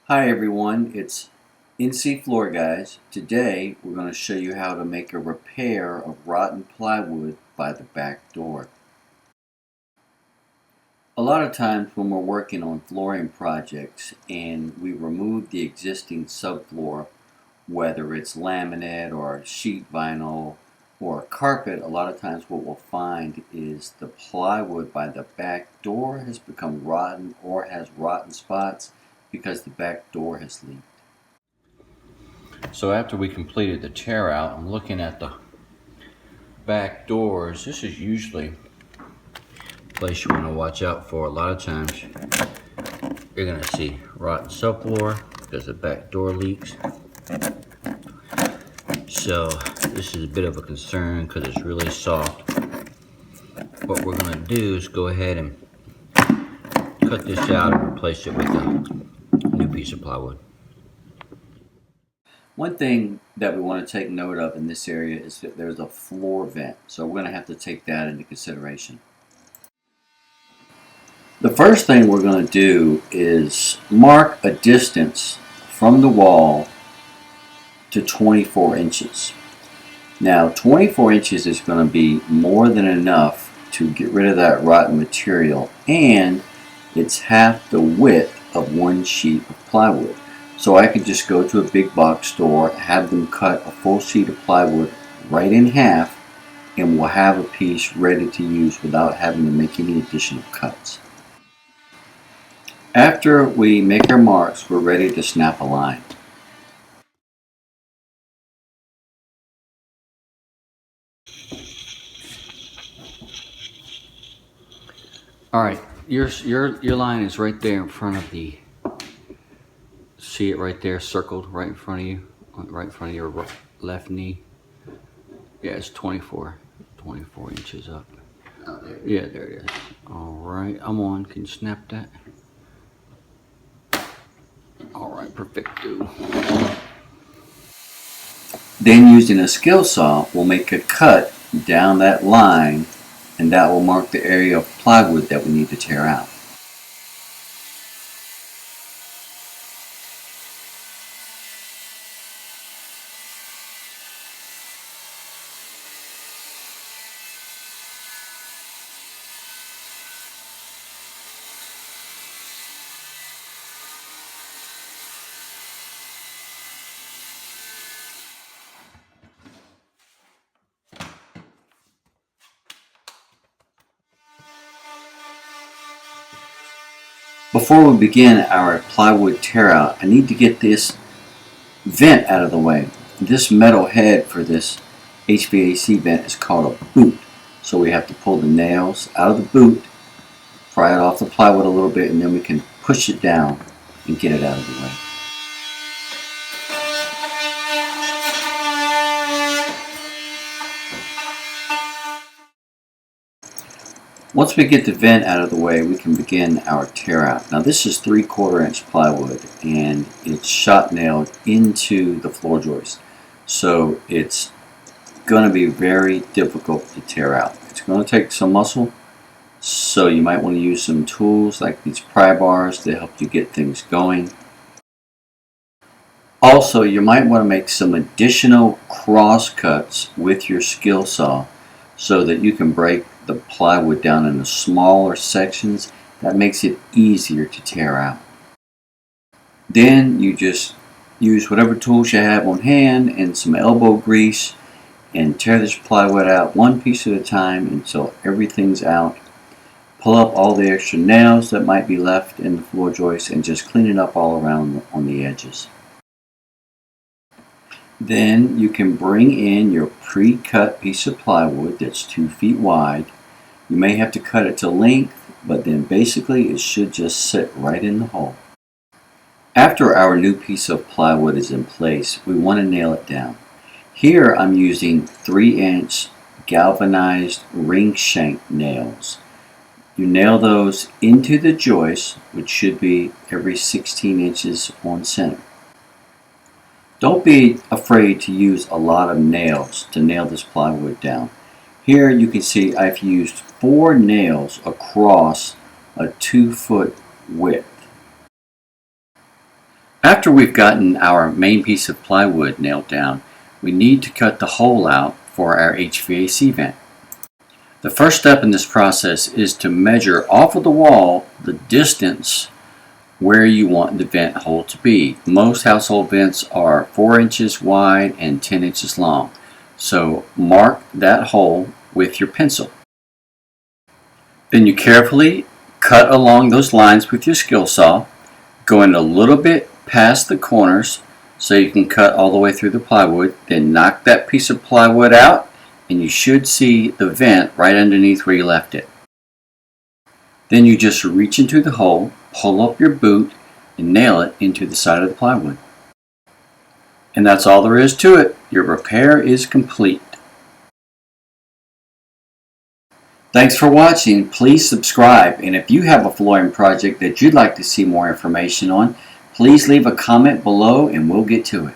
Hi everyone, it's NC Floor Guys. Today we're going to show you how to make a repair of rotten plywood by the back door. A lot of times when we're working on flooring projects and we remove the existing subfloor, whether it's laminate or sheet vinyl or carpet, a lot of times what we'll find is the plywood by the back door has become rotten or has rotten spots because the back door has leaked. So after we completed the tear out, I'm looking at the back doors. This is usually a place you want to watch out for. A lot of times you're going to see rotten subfloor because the back door leaks. So this is a bit of a concern because it's really soft. What we're going to do is go ahead and cut this out and replace it with a new piece of plywood. One thing that we want to take note of in this area is that there's a floor vent, so we're going to have to take that into consideration. The first thing we're going to do is mark a distance from the wall to 24 inches. Now 24 inches is going to be more than enough to get rid of that rotten material, and it's half the width of one sheet of plywood. So I could just go to a big box store, have them cut a full sheet of plywood right in half, and we'll have a piece ready to use without having to make any additional cuts. After we make our marks, we're ready to snap a line. Alright, your line is right there in front of the, see it right there circled right in front of you, right in front of your left knee. Yeah, it's 24 inches up. Yeah, there it is. Alright, I'm on. Can you snap that? Alright, perfecto. Then using a skill saw, we'll make a cut down that line, and that will mark the area of plywood that we need to tear out. Before we begin our plywood tear out, I need to get this vent out of the way. This metal head for this HVAC vent is called a boot. So we have to pull the nails out of the boot, pry it off the plywood a little bit, and then we can push it down and get it out of the way. Once we get the vent out of the way, we can begin our tear out. Now this is 3/4 inch plywood and it's shot nailed into the floor joist. So it's going to be very difficult to tear out. It's going to take some muscle, so you might want to use some tools like these pry bars to help you get things going. Also, you might want to make some additional cross cuts with your skill saw so that you can break the plywood down into smaller sections. That makes it easier to tear out. Then you just use whatever tools you have on hand and some elbow grease and tear this plywood out one piece at a time until everything's out. Pull up all the extra nails that might be left in the floor joist and just clean it up all around on the edges. Then you can bring in your pre-cut piece of plywood that's 2 feet wide. You may have to cut it to length, but then basically it should just sit right in the hole. After our new piece of plywood is in place, we want to nail it down. Here I'm using 3-inch galvanized ring shank nails. You nail those into the joist, which should be every 16 inches on center. Don't be afraid to use a lot of nails to nail this plywood down. Here you can see I've used 4 nails across a 2-foot width. After we've gotten our main piece of plywood nailed down, we need to cut the hole out for our HVAC vent. The first step in this process is to measure off of the wall the distance where you want the vent hole to be. Most household vents are 4 inches wide and 10 inches long. So mark that hole with your pencil. Then you carefully cut along those lines with your skill saw, going a little bit past the corners so you can cut all the way through the plywood. Then knock that piece of plywood out and you should see the vent right underneath where you left it. Then you just reach into the hole, pull up your boot, and nail it into the side of the plywood. And that's all there is to it. Your repair is complete. Thanks for watching. Please subscribe, and if you have a flooring project that you'd like to see more information on, please leave a comment below and we'll get to it.